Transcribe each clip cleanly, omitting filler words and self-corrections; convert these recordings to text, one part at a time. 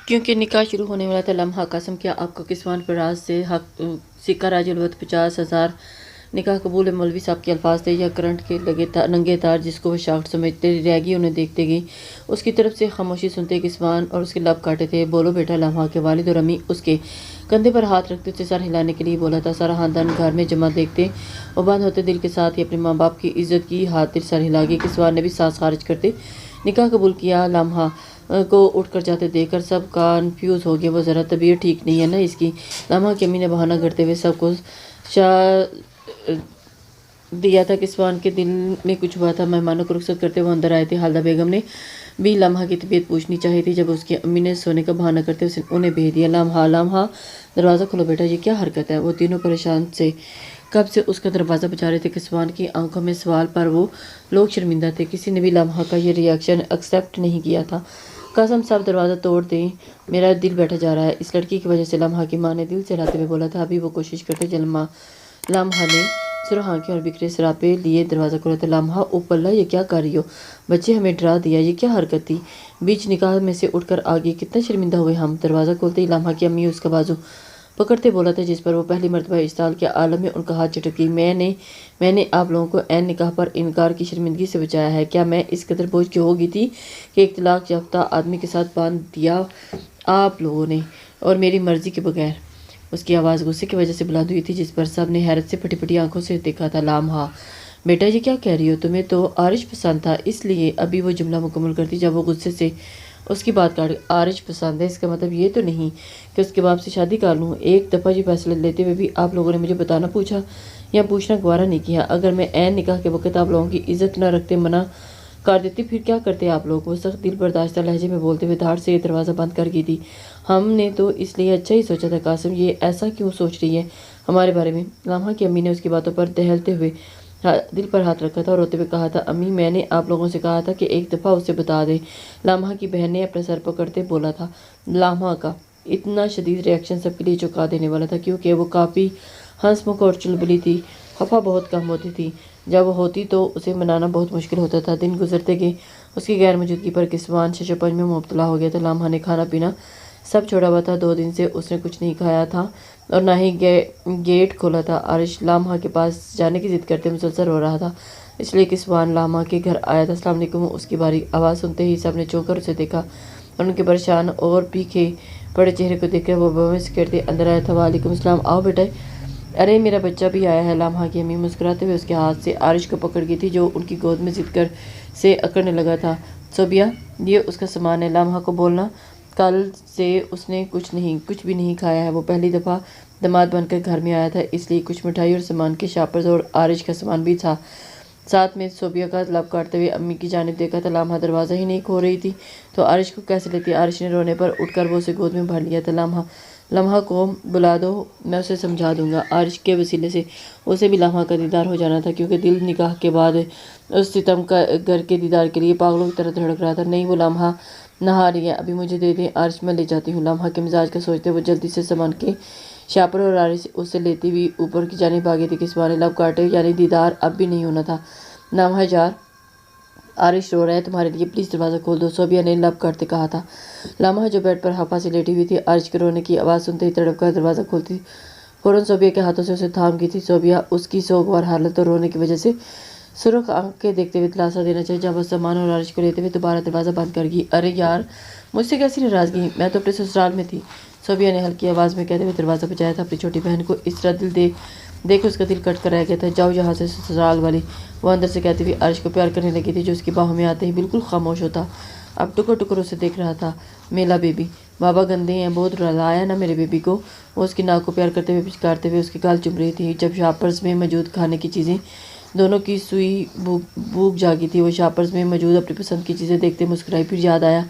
کیونکہ نکاح شروع ہونے والا تھا۔ لمحہ قسم کیا آپ کو کسوان پر راز سے سکہ راج الوقت 50,000 نکاح قبول ہے۔ مولوی صاحب کے الفاظ تھے یا کرنٹ کے ننگے تار جس کو وہ شافٹ سمجھتے رہ گئی انہیں دیکھتے گئی۔ اس کی طرف سے خاموشی سنتے کسوان اور اس کے لب کاٹے تھے۔ بولو بیٹا۔ لمحہ کے والد اور امی اس کے کندھے پر ہاتھ رکھتے اسے سر ہلانے کے لیے بولا تھا۔ سارا خاندان گھر میں جمع دیکھتے وہ بند ہوتے دل کے ساتھ ہی اپنے ماں باپ کی عزت کی خاطر سر ہلا گئی۔ کسوان نے بھی سانس خارج کرتے نکاح قبول کیا۔ لمحہ کو اٹھ کر جاتے دیکھ کر سب کنفیوز ہو گئے۔ وہ ذرا طبیعت ٹھیک نہیں ہے نا اس کی۔ لمحہ کی امی نے بہانہ گھڑتے ہوئے سب کو دیا تھا۔ کسوان کے دل میں کچھ ہوا تھا۔ مہمانوں کو رخصت کرتے وہ اندر آئے تھے۔ خالدہ بیگم نے بھی لمحہ کی طبیعت پوچھنی چاہی تھی۔ جب اس کی امی نے سونے کا بہانہ کرتے انہیں بھیج دیا۔ لمحہ دروازہ کھولو بیٹا، یہ کیا حرکت ہے؟ وہ تینوں پریشان سے کب سے اس کا دروازہ بجا رہے تھے۔ کسوان کی آنکھوں میں سوال پر وہ لوگ شرمندہ تھے۔ کسی نے بھی لمحہ کا یہ ری ایکشن ایکسپٹ نہیں کیا تھا۔ قسم صاحب دروازہ توڑ دیں، میرا دل بیٹھا جا رہا ہے اس لڑکی کی وجہ سے۔ لمحہ کی ماں نے دل سے ہلاتے ہوئے بولا تھا۔ ابھی وہ کوشش کرتے لمحہ نے سرخ آنکھیں اور بکھرے سراپے لیے دروازہ کھولا تھا۔ لمحہ اوپر اللہ، یہ کیا کر رہی ہو؟ بچے ہمیں ڈرا دیا، یہ کیا حرکت تھی؟ بیچ نکاح میں سے اٹھ کر آگئی، کتنا شرمندہ ہوئے ہم۔ دروازہ کھولتے ہی لمحہ کی امی اس کا بازو پکڑتے بولا تھا جس پر وہ پہلی مرتبہ اسٹال کے عالم میں ان کا ہاتھ چٹک گئی۔ میں نے آپ لوگوں کو عین نکاح پر انکار کی شرمندگی سے بچایا ہے۔ کیا میں اس قدر بوجھ کی ہو گئی تھی کہ ایک طلاق یافتہ آدمی کے ساتھ باندھ دیا آپ لوگوں نے، اور میری مرضی کے بغیر؟ اس کی آواز غصے کی وجہ سے بلند ہوئی تھی جس پر سب نے حیرت سے پھٹی پھٹی آنکھوں سے دیکھا تھا۔ لمحہ بیٹا یہ کیا کہہ رہی ہو؟ تمہیں تو عارش پسند تھا اس لیے۔ ابھی وہ جملہ مکمل کرتی جب وہ غصے سے اس کی بات کاٹ گئی۔ عارش پسند ہے اس کا مطلب یہ تو نہیں کہ اس کے باپ سے شادی کر لوں؟ ایک دفعہ یہ فیصلہ لیتے ہوئے بھی آپ لوگوں نے مجھے بتانا پوچھا یا پوچھنا گوارا نہیں کیا؟ اگر میں عین نکاح کے وقت آپ لوگوں کی عزت نہ رکھتے منع کر دیتی پھر کیا کرتے آپ لوگ؟ وہ سخت دل برداشتہ لہجے میں بولتے ہوئے دھاڑ سے یہ دروازہ بند کر گئی تھی۔ ہم نے تو اس لیے اچھا ہی سوچا تھا۔ قاسم یہ ایسا کیوں سوچ رہی ہے ہمارے بارے میں؟ لمحہ کی امی نے اس کی باتوں پر دہلتے ہوئے دل پر ہاتھ رکھا تھا اور روتے ہوئے کہا تھا، امی میں نے آپ لوگوں سے کہا تھا کہ ایک دفعہ اسے بتا دیں۔ لمحہ کی بہن نے اپنا سر پکڑتے بولا تھا۔ لمحہ کا اتنا شدید ری ایکشن سب کے لیے چونکا دینے والا تھا کیونکہ وہ کافی ہنس مکھ اور چلبلی تھی۔ خفا بہت کم ہوتی تھی، جب وہ ہوتی تو اسے منانا بہت مشکل ہوتا تھا۔ دن گزرتے گئے، اس کی غیر موجودگی پر کسوان ششپنج میں مبتلا ہو گیا تھا۔ لمحہ نے کھانا پینا سب چھوڑا ہوا تھا۔ 2 دن سے اس نے کچھ نہیں کھایا تھا اور نہ ہی گیٹ کھولا تھا۔ عارش لمحہ کے پاس جانے کی ضد کرتے مسلسل رو رہا تھا، اس لیے کسوان لمحہ کے گھر آیا تھا۔ السلام علیکم۔ اس کی باریک آواز سنتے ہی سب نے چونک کر اسے دیکھا اور ان کے پریشان اور پھیکے پڑے چہرے کو دیکھ کر وہ بوے سے کہتے اندر آیا تھا۔ وعلیکم السلام، آؤ بیٹا۔ ارے میرا بچہ بھی آیا ہے۔ لمحہ کی امی مسکراتے ہوئے اس کے ہاتھ سے عارش کو پکڑ گئی تھی جو ان کی گود میں ضد کر سے اکڑنے لگا تھا۔ صوبیہ یہ اس کا سامان ہے، لمحہ کو بولنا کل سے اس نے کچھ بھی نہیں کھایا ہے۔ وہ پہلی دفعہ داماد بن کر گھر میں آیا تھا اس لیے کچھ مٹھائی اور سامان کے شاپرز اور عارش کا سامان بھی تھا ساتھ میں۔ صوبیہ کا لب کاٹتے ہوئے امی کی جانب دیکھا تھا۔ لمحہ دروازہ ہی نہیں کھول رہی تھی تو عارش کو کیسے لیتی؟ عارش نے رونے پر اٹھ کر وہ اسے گود میں بھر لیا تھا۔ لمحہ کو بلا دو، میں اسے سمجھا دوں گا۔ عارش کے وسیلے سے اسے بھی لمحہ کا دیدار ہو جانا تھا کیونکہ دل نکاح کے بعد اس ستم گر کے دیدار کے لیے پاگلوں کی طرح دھڑک رہا تھا۔ نہیں وہ لمحہ نہا رہی ہے، ابھی مجھے دے دیں عارش، میں لے جاتی ہوں۔ لمحہ کے مزاج کا سوچتے وہ جلدی سے سامان کے شاپر اور عارش اسے لیتی ہوئی اوپر کی جانب بھاگی تھی۔ کسوان نے لب کاٹے یعنی دیدار اب بھی نہیں ہونا تھا۔ لمحہ یار عارش رو رہا ہے تمہارے لیے، پلیز دروازہ کھول دو، صوبیہ نے لب کاٹتے کہا تھا۔ لمحہ جو بیڈ پر ہپا سے لیٹی ہوئی تھی عارش کے رونے کی آواز سنتے ہی تڑپ کر دروازہ کھولتی فوراً صوبیہ کے ہاتھوں سے اسے تھام گئی تھی۔ صوبیہ اس کی سوگوار حالت اور رونے کی وجہ سے سرخ آنکھیں دیکھتے ہوئے دلاسا دینا چاہے جب وہ سامان اور عارش کو لیتے ہوئے دوبارہ دروازہ بند کر گئی۔ ارے یار مجھ سے کیسی ناراضگی، میں تو اپنے سسرال میں تھی، صوبیہ نے ہلکی آواز میں کہتے ہوئے دروازہ بجایا تھا۔ اپنی چھوٹی بہن کو اس طرح دیکھ اس کا دل کٹ کر رہ گیا تھا۔ جاؤ یہاں سے سسرال والی، وہ اندر سے کہتی ہوئی عارش کو پیار کرنے لگی تھی جو اس کی باہوں میں آتے ہی بالکل خاموش ہوتا اب ٹکر ٹکر اسے دیکھ رہا تھا۔ میلا بیبی بابا گندے ہیں، بہت رلایا نا میرے بیبی کو۔ وہ اس کی ناک کو پیار کرتے ہوئے پچکارتے ہوئے اس کے گال چوم رہی تھی۔ جب شاپرز میں موجود کھانے کی چیزیں دونوں کی سوئی بھوک جاگی تھی، وہ شاپرز میں موجود اپنی پسند کی چیزیں دیکھتے مسکرائی، پھر یاد آیا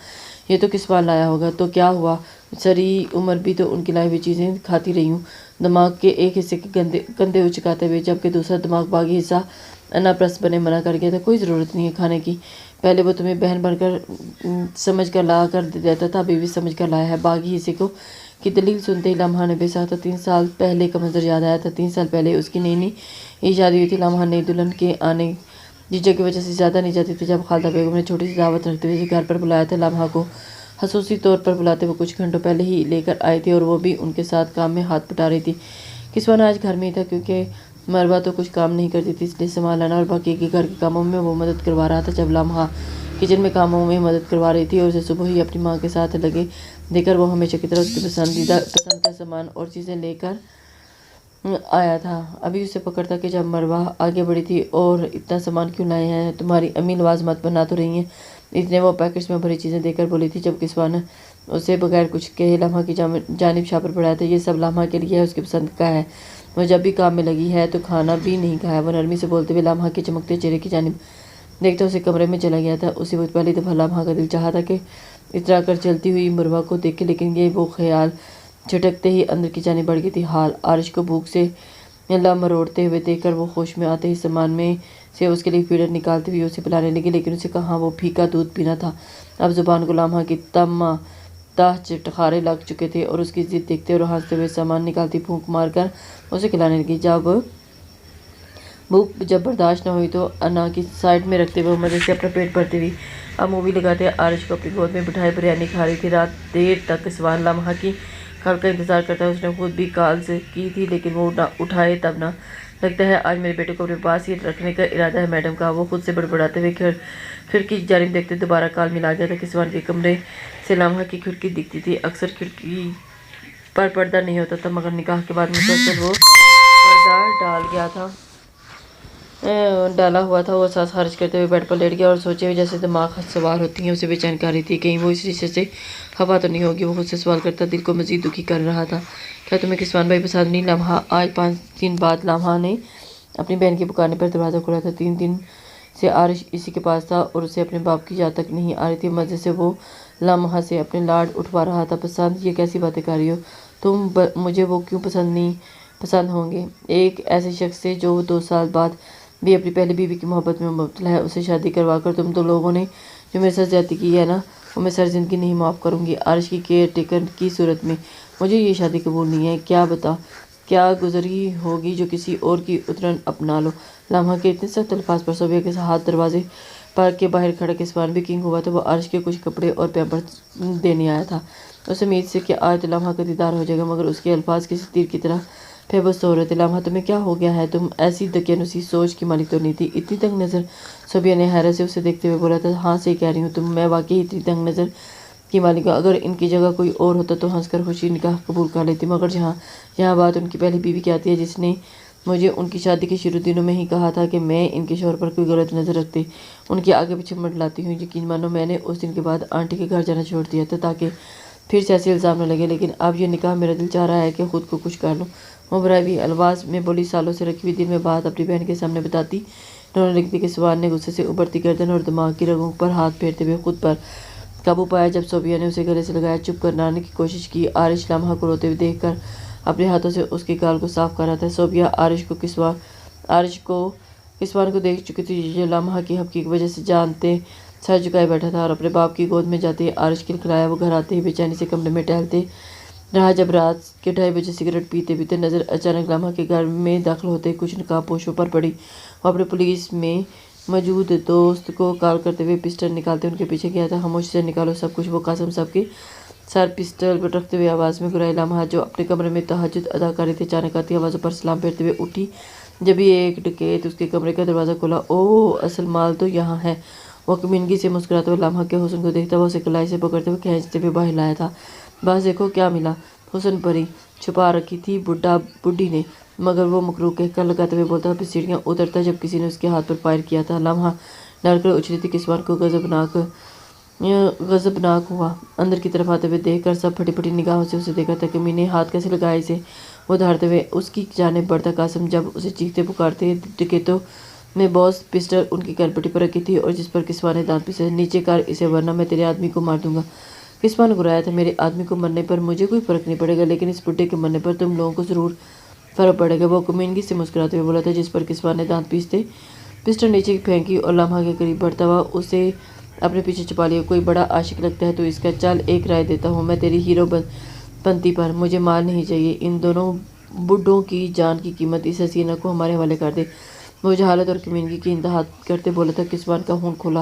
یہ تو کسوان لایا ہوگا، تو کیا ہوا، ساری عمر بھی تو ان کی لائی ہوئی چیزیں کھاتی رہی ہوں۔ دماغ کے ایک حصے کے کندھے اچکاتے ہوئے جبکہ دوسرا دماغ باغی حصہ انا پرست بنے منع کر گیا تھا، کوئی ضرورت نہیں ہے کھانے کی، پہلے وہ تمہیں بہن بن کر سمجھ کر لا کر دیتا تھا، ابھی بھی سمجھ کر لایا ہے۔ باغی حصے کو کی دلیل سنتے ہی لمحہ نے بے ساختہ 3 سال پہلے کا منظر یاد آیا تھا۔ 3 سال پہلے اس کی نئی شادی ہوئی تھی۔ لمحہ نئی دلہن کے آنے جیجا کی وجہ سے زیادہ نہیں جاتی تھی۔ جب خالدہ بیگم نے چھوٹی سی دعوت رکھتے ہوئے گھر پر بلایا تھا، لمحہ کو خصوصی طور پر بلاتے وہ کچھ گھنٹوں پہلے ہی لے کر آئے تھے اور وہ بھی ان کے ساتھ کام میں ہاتھ بٹا رہی تھی۔ کسوان آج گھر میں ہی تھا کیونکہ مروہ تو کچھ کام نہیں کرتی تھی، اس لیے سامان لانا اور باقی کے گھر کے کاموں میں وہ مدد کروا رہا تھا۔ جب لمحہ کچن میں کاموں میں مدد کروا رہی تھی اور اسے صبح ہی اپنی ماں کے ساتھ لگے دیکھ کر وہ ہمیشہ کی طرح اس کی پسند کا سامان اور چیزیں لے کر آیا تھا۔ ابھی اسے پکڑ تھا کہ جب مروہ آگے بڑھی تھی اور اتنا سامان کیوں لائے ہیں؟ تمہاری امی لوازمات بنا تو رہی ہیں؟ اتنے وہ پیکٹس میں بھری چیزیں دے کر بولی تھی۔ جب کسوان اسے بغیر کچھ کہے لمحہ کی جانب شاپر بڑھایا تھا۔ یہ سب لمحہ کے لیے ہے، اس کی پسند کا ہے۔ وہ جب بھی کام میں لگی ہے تو کھانا بھی نہیں کھایا۔ وہ نرمی سے بولتے ہوئے لمحہ کے چمکتے چہرے کی جانب دیکھتا اسے کمرے میں چلا گیا تھا۔ اسی وقت پہلی دفعہ لمحہ کا دل چاہا تھا کہ اترا کر چلتی ہوئی مروہ کو دیکھے، لیکن یہ وہ خیال چھٹکتے ہی اندر کی جانب بڑھ گئی تھی۔ حال عارش کو بھوک سے مروڑتے ہوئے دیکھ کر وہ ہوش میں آتے ہی سامان میں سے اس کے لیے فیڈر نکالتی ہوئی اسے پلانے لگی، لیکن اسے کہاں وہ پھیکا دودھ پینا تھا۔ اب زبان کو لمحہ کی تاہ چٹخارے لگ چکے تھے اور اس کی ضد دیکھتے اور ہنستے ہوئے سامان نکالتی پھونک مار کر اسے کھلانے لگی۔ بھوک جب برداشت نہ ہوئی تو انا کی سائڈ میں رکھتے ہوئے مزے سے اپنا پیٹ بھرتی ہوئی اب مووی لگاتے عارش کو اپنی گود میں بٹھائے بریانی کھا رہی تھی۔ رات دیر تک کسوان لمحہ کی کال کا انتظار کرتا ہے۔ اس نے خود بھی کالز کی تھی لیکن وہ اٹھائے تب نہ۔ لگتا ہے آج میرے بیٹے کو اپنے پاس ہی رکھنے کا ارادہ ہے میڈم کا، وہ خود سے بڑبڑاتے ہوئے کھڑکی کی جانب دیکھتے دوبارہ کال ملا گیا تھا۔ کسوان کے کمرے سے لمحہ کی کھڑکی دکھتی تھی۔ اکثر کھڑکی پر پردہ نہیں ہوتا تھا مگر نکاح کے بعد مسلسل وہ پردہ ڈالا ہوا تھا۔ وہ سانس خارج کرتے ہوئے بیڈ پر لیٹ گیا اور سوچے ہوئے جیسے دماغ سوار ہوتی ہیں اسے بے چین کر رہی تھی، کہیں وہ اس رشتے سے خفا تو نہیں ہوگی۔ وہ خود سے سوال کرتا دل کو مزید دکھی کر رہا تھا۔ کیا تمہیں کسوان بھائی پسند نہیں؟ لمحہ آج 5 دن بعد لمحہ نے اپنی بہن کے پکارنے پر دروازہ کھولا تھا۔ 3 دن سے عارش اسی کے پاس تھا اور اسے اپنے باپ کی یاد تک نہیں آ رہی تھی۔ مزے سے وہ لمحہ سے اپنے لاڈ اٹھوا رہا تھا۔ پسند؟ یہ کیسی باتیں کر رہی ہو تم؟ مجھے وہ کیوں پسند ہوں گے؟ ایک ایسے شخص سے جو 2 سال بعد بھی اپنی پہلی بیوی کی محبت میں مبتلا ہے، اسے شادی کروا کر تم 2 لوگوں نے جو میرے ساتھ زیادتی کی ہے نا، وہ میں ساری زندگی نہیں معاف کروں گی۔ عارش کی کیئر ٹیکر کی صورت میں مجھے یہ شادی قبول نہیں ہے۔ کیا بتا کیا گزری ہوگی جو کسی اور کی اترن اپنا لو؟ لمحہ کے اتنے سخت الفاظ پر صوبیہ کے ہاتھ دروازے کے باہر کھڑا کسوان بھی کنگ ہوا تھا۔ وہ عارش کے کچھ کپڑے اور پیمپرز دینے آیا تھا، اس امید سے کہ آج تو لمحہ کا دیدار ہو جائے گا، مگر اس کے الفاظ کسی تیر کی طرح بےبس ہو رہے تھے۔ لمحہ تمہیں کیا ہو گیا ہے؟ تم ایسی دقیانوسی سوچ کی مالک تو نہیں تھی۔ اتنی تنگ نظر؟ صوبیہ نے حیرت سے اسے دیکھتے ہوئے بولا تھا۔ ہاں صحیح کہہ رہی ہوں تم، میں واقعی اتنی تنگ نظر کی مالک ہوں۔ اگر ان کی جگہ کوئی اور ہوتا تو ہنس کر خوشی نکاح قبول کر لیتی، مگر یہاں بات ان کی پہلی بیوی کی آتی ہے جس نے مجھے ان کی شادی کے شروع دنوں میں ہی کہا تھا کہ میں ان کے شوہر پر کوئی غلط نظر رکھتے ان کے آگے پیچھے منڈلاتی ہوں۔ یقین مانو میں نے اس دن کے بعد آنٹی کے گھر جانا چھوڑ دیا تھا تاکہ پھر سے ایسے الزام نہ لگے، لیکن اب یہ نکاح میرا دل چاہ رہا ہے کہ خود کو کچھ کر لوں۔ مبرائیوی الفاظ میں بولی، سالوں سے رکھی ہوئی دل میں بات اپنی بہن کے سامنے بتاتی رونے لگتی۔ کسوان نے غصے سے ابھرتی گردن اور دماغ کی رگوں پر ہاتھ پھیرتے ہوئے خود پر قابو پایا۔ جب صوبیہ نے اسے گلے سے لگایا چپ کرانے کی کوشش کی، عارش لمحہ کو روتے ہوئے دیکھ کر اپنے ہاتھوں سے اس کے گال کو صاف کر رہا تھا۔ صوبیہ عارش کو کسوان کو دیکھ چکی تھی جو لمحہ کی حقیقت کی وجہ سے جانتے سر جھکائے بیٹھا تھا اور اپنے باپ کی گود میں جاتے ہی عارش کھلکھلایا۔ وہ گھر آتے ہی بے چینی سے کمرے میں ٹہلتے رہا۔ جب رات کے 2:30 بجے سگریٹ پیتے پیتے نظر اچانک لمحہ کے گھر میں داخل ہوتے کچھ نقاب پوشوں پر پڑی، وہ اپنے پولیس میں موجود دوست کو کال کرتے ہوئے پسٹل نکالتے ان کے پیچھے گیا تھا۔ خاموشی سے نکالو سب کچھ، وہ قاسم صاحب کے سر پسٹل رکھتے ہوئے آواز میں گرائی۔ لمحہ جو اپنے کمرے میں تہجد ادا کر رہی تھی اچانک آتی آوازوں پر سلام پھیرتے ہوئے اٹھی۔ جب ہی ایک ڈکیت اس کے کمرے کا دروازہ کھولا، اوہ اصل مال تو یہاں ہے۔ وہ کمینگی سے مسکراتا ہوا لمحہ کے حسن کو دیکھتا وہ اسے کلائی سے پکڑتے ہوئے کھینچتے ہوئے باہر لایا تھا۔ بس دیکھو کیا ملا۔ حسن پری چھپا رکھی تھی بڈھی نے، مگر وہ مکروہ کہہ کر لگاتے ہوئے بولتا پھر سیڑھیاں اترتا جب کسی نے اس کے ہاتھ پر فائر کیا تھا۔ لمحہ ڈر کر اچھلی تھی۔ کسوان کو غضبناک ہوا۔ اندر کی طرف آتے ہوئے دیکھ کر سب پھٹی پھٹی نگاہوں سے اسے دیکھا تھا۔ کمینے ہاتھ کیسے لگائے اسے؟ وہ دھاڑتے ہوئے اس کی جانب بڑھتا۔ قاسم جب اسے چیختے پکارتے ڈکیتوں میں بوس پسٹل ان کی کرپٹی پر رکھی تھی اور جس پر کسوان نے دانت پیسے، نیچے کر اسے ورنہ میں تیرے آدمی کو مار دوں گا۔ کسوان گرایا تھا، میرے آدمی کو مرنے پر مجھے کوئی فرق نہیں پڑے گا، لیکن اس بڈھے کے مرنے پر تم لوگوں کو ضرور فرق پڑے گا۔ وہ کمینگی سے مسکراتے ہوئے بولا تھا، جس پر کسوان نے دانت پیستے پسٹل نیچے پھینکی اور لمحہ کے قریب بڑھتا ہوا اسے اپنے پیچھے چھپا لیا۔ کوئی بڑا عاشق لگتا ہے تو اس کا، چل ایک رائے دیتا ہوں میں تیری ہیرو بنتی پر، مجھے مال نہیں چاہیے، ان دونوں بڈھوں کی جان کی قیمت اس حسینہ کو ہمارے حوالے کر دے۔ وہ جہالت اور کمینگی کی انتہا کرتے بولا تھا۔ کسوان کا خون کھولا۔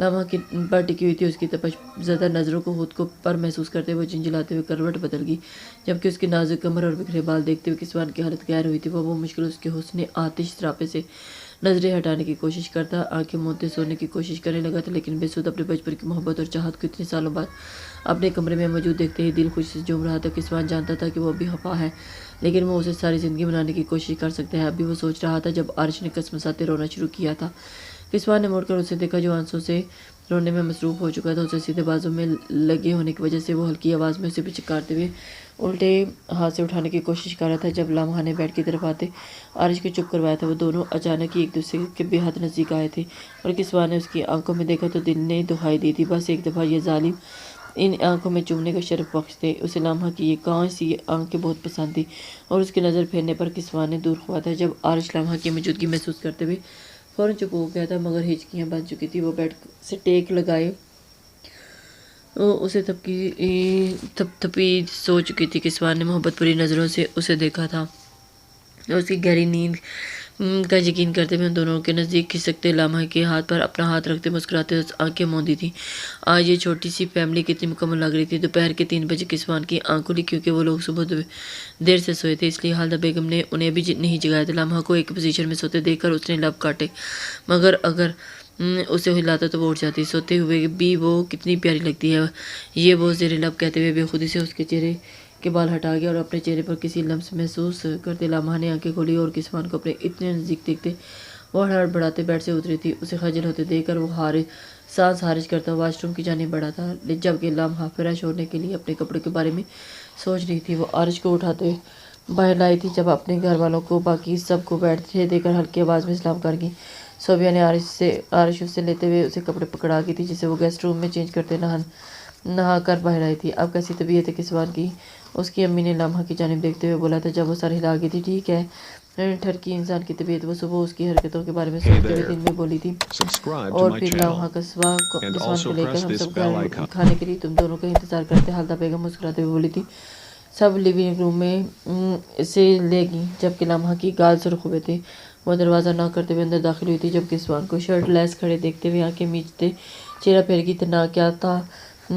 لمحہ کی پر ٹکی ہوئی تھی، اس کی تپش زدہ نظروں کو خود کو پر محسوس کرتے ہوئے جھنجھلاتے ہوئے کروٹ بدل گئی، جبکہ اس کی نازک کمر اور بکھرے بال دیکھتے ہوئے کسوان کی حالت غیر ہوئی تھی۔ وہ مشکل اس کے حسن آتش سراپے سے نظریں ہٹانے کی کوشش کرتا، آنکھیں موندے سونے کی کوشش کرنے لگا تھا، لیکن بے سود اپنے بچپن کی محبت اور چاہت کو اتنے سالوں بعد اپنے کمرے میں موجود دیکھتے ہی دل خوشی سے جھوم رہا تھا۔ کسوان جانتا تھا کہ وہ ابھی خفا ہے، لیکن وہ اسے ساری زندگی منانے کی کوشش کر سکتا ہے۔ ابھی وہ سوچ رہا تھا جب عارش نے کسمساتے رونا شروع کیا تھا۔ کسوان نے مڑ کر اسے دیکھا جو آنسوں سے رونے میں مصروف ہو چکا تھا۔ اسے سیدھے بازو میں لگے ہونے کی وجہ سے وہ ہلکی آواز میں اسے پچکارتے ہوئے الٹے ہاتھ سے اٹھانے کی کوشش کر رہا تھا۔ جب لمحہ نے بیڈ کی طرف آتے عارش کو چپ کروایا تھا، وہ دونوں اچانک ہی ایک دوسرے کے بے حد نزدیک آئے تھے، اور کسوان نے اس کی آنکھوں میں دیکھا تو دل نے دہائی دی تھی، بس ایک دفعہ یہ ظالم ان آنکھوں میں چومنے کا شرف بخش دے۔ اسے لمحہ کی یہ کانچ سی آنکھیں بہت پسند تھی، اور اس کی نظر پھیرنے پر کسوان نے دور خواہ تھا۔ جب عارش لمحہ کی موجودگی محسوس کرتے ہوئے فوراً چپ ہو گیا تھا، مگر ہچکیاں بن چکی تھی۔ وہ بیڈ سے ٹیک لگائے اسے تھپی سو چکی تھی۔ کسوان نے محبت بھری نظروں سے اسے دیکھا تھا، اور اس کی گہری نیند کا یقین کرتے ہوئے ان دونوں کے نزدیک کھسکتے لمحہ کے ہاتھ پر اپنا ہاتھ رکھتے مسکراتے آنکھیں موندی تھی۔ آج یہ چھوٹی سی فیملی کتنی مکمل لگ رہی تھی۔ دوپہر کے 3 بجے کسوان کی آنکھ کھلی، کیونکہ وہ لوگ صبح دیر سے سوئے تھے، اس لیے خالدہ بیگم نے انہیں ابھی نہیں جگایا تھا۔ لمحہ کو ایک پوزیشن میں سوتے دیکھ کر اس نے لب کاٹے، مگر اگر اسے ہلاتا تو وہ اٹھ جاتی۔ سوتے ہوئے بھی وہ کتنی پیاری لگتی ہے، یہ وہ زیر لب کہتے ہوئے بے خودی سے اس کے چہرے کے بال ہٹا گیا، اور اپنے چہرے پر کسی لمس محسوس کرتے لمحہ نے آنکھیں کھولی، اور کسوان کو اپنے اتنے نزدیک دیکھتے وہ ہڑبڑاتے بیڈ سے اتری تھی۔ اسے خجل ہوتے دیکھ کر وہ سانس خارج کرتا واش روم کی جانب بڑھا تھا، جبکہ لمحہ فریش ہونے کے لیے اپنے کپڑوں کے بارے میں سوچ رہی تھی۔ وہ عارش کو اٹھاتے ہوئے باہر لائی تھی، جب اپنے گھر والوں کو باقی سب کو بیٹھے دیکھ کر ہلکی آواز میں سلام کر گئی۔ صوبیہ نے عارش سے لیتے ہوئے اسے کپڑے پکڑا کی تھی، جسے وہ گیسٹ روم میں چینج کرتے نہا کر باہر آئی تھی۔ اب کیسی طبیعت ہے کسوان کی؟ اس کی امی نے لمحہ کی جانب دیکھتے ہوئے بولا تھا، جب وہ سر ہلا گئی تھی۔ ٹھیک ہے، ٹھرکی انسان کی طبیعت۔ وہ صبح اس کی حرکتوں کے بارے میں سوچتے ہوئے دن میں بولی تھی، اور پھر لمحہ کسوان کو لے کر ہم سب گھر کھانے کے لیے تم دونوں کا انتظار کرتے۔ خالدہ بیگم مسکراتے ہوئے بولی تھی۔ سب لیونگ روم میں سے لے گئی، جبکہ لمحہ کی گال سرخ ہوئے تھے۔ وہ دروازہ ناک کرتے ہوئے اندر داخل ہوئی تھی، جب کسوان کو شرٹ لیس کھڑے دیکھتے ہوئے آنکھیں میچتے چہرہ پھیر گئی۔ نہ کیا تھا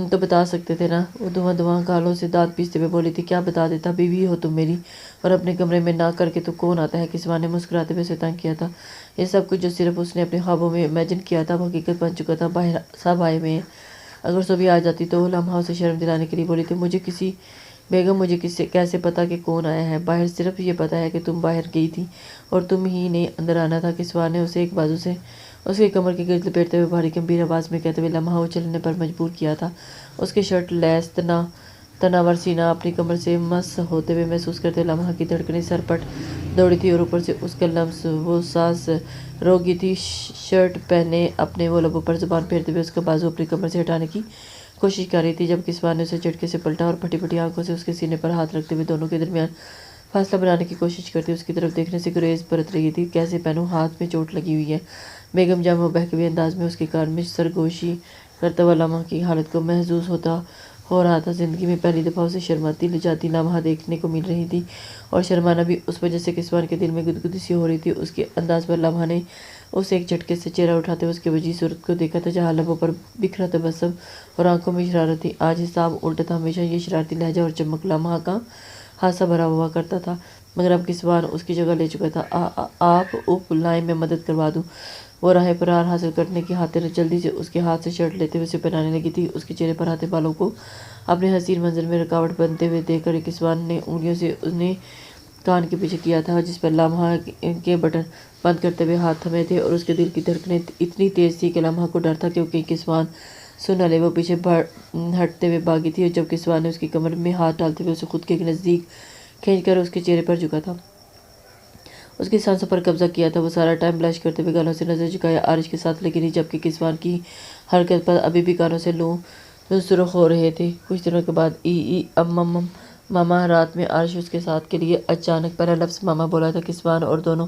تو بتا سکتے تھے نا؟ وہ دھواں گالوں سے دانت پیستے ہوئے بولی تھی۔ کیا بتا دیتا، بیوی ہو تم میری، اور اپنے کمرے میں نہ کر کے تو کون آتا ہے؟ کسوان نے مسکراتے ہوئے اسے تنگ کیا تھا۔ یہ سب کچھ جو صرف اس نے اپنے خوابوں میں امیجن کیا تھا، وہ حقیقت بن چکا تھا۔ باہر سب آئے ہوئے ہیں، اگر صوبیہ آ جاتی تو؟ لمحہ اسے شرم دلانے کے لیے بولی تھی۔ مجھے کیسے پتا کہ کون آیا ہے؟ باہر صرف یہ پتا ہے کہ تم باہر گئی تھی اور تم ہی نے اندر آنا تھا۔ کسوان نے اسے ایک بازو سے اس کے کمر کے گرد لپیٹتے ہوئے بھاری گمبھیر آواز میں کہتے ہوئے لمحہ اچھلنے پر مجبور کیا تھا۔ اس کے شرٹ لیس تناور سینہ اپنی کمر سے مس ہوتے ہوئے محسوس کرتے لمحہ کی دھڑکنیں سر پٹ دوڑی تھی، اور اوپر سے اس کا لمس وہ سانس روکی تھی۔ شرٹ پہنے اپنے وہ لبوں پر زبان پھیرتے ہوئے اس کا بازو اپنی کمر سے ہٹانے کی کوشش کر رہی تھی، جب کسوان نے اسے جھٹکے سے پلٹا اور پھٹی پھٹی آنکھوں سے اس کے سینے پر ہاتھ رکھتے ہوئے دونوں کے درمیان فاصلہ بنانے کی کوشش کرتی اس کی طرف دیکھنے سے گریز برت رہی تھی۔ کیسے پہنوں؟ ہاتھ میں چوٹ لگی ہوئی ہے بیگم جان، وہ بہکے ہوئے انداز میں اس کے کان میں سرگوشی کرتا ہوا لمحہ کی حالت کو محسوس ہو رہا تھا۔ زندگی میں پہلی دفعہ اسے شرماتی لجاتی لمحہ دیکھنے کو مل رہی تھی، اور شرمانا بھی اس وجہ سے کسوان کے دل میں گدگدی سی ہو رہی تھی۔ اس کے انداز پر لمحہ نے اسے ایک جھٹکے سے چہرہ اٹھاتے ہوئے اس کی وجیح صورت کو دیکھا تھا، جہاں لبوں پر بکھرا تبسم اور آنکھوں میں شرارت تھی۔ آج حساب الٹا تھا۔ ہمیشہ یہ شرارتی لہجہ اور چمک لمحہ کا حادثہ بھرا ہوا کرتا تھا، مگر اب کسوان اس کی جگہ لے چکا تھا۔ آپ اوپ لائیں، میں مدد کروا دوں؟ وہ راہ فرار حاصل کرنے کی خاطر جلدی سے اس کے ہاتھ سے شرٹ لیتے ہوئے اسے پہنانے لگی تھی۔ اس کے چہرے پر آتے بالوں کو اپنے حسین منظر میں رکاوٹ بنتے ہوئے دیکھ کر کسوان نے انگلیوں سے انہیں کان کے پیچھے کیا تھا، جس پر لمحہ کے بٹن بند کرتے ہوئے ہاتھ تھمے تھے، اور اس کے دل کی دھڑکنیں اتنی تیز تھی کہ لمحہ کو ڈر تھا کیونکہ کسوان سن نہ لے۔ وہ پیچھے ہٹتے ہوئے بھاگی تھی، اور جب کسوان نے اس کی کمر میں ہاتھ ڈالتے ہوئے اسے خود کے نزدیک کھینچ کر اس کے چہرے پر جھکا تھا، اس کی سانسوں پر قبضہ کیا تھا، وہ سارا ٹائم بلش کرتے ہوئے گالوں سے نظر جھکائے عارش کے ساتھ لگی رہی، جبکہ کسوان کی حرکت پر ابھی بھی کانوں سے لوں سرخ ہو رہے تھے۔ کچھ دنوں کے بعد ماما رات میں عارش اس کے ساتھ کے لیے اچانک پہلا لفظ ماما بولا تھا۔ کسوان اور دونوں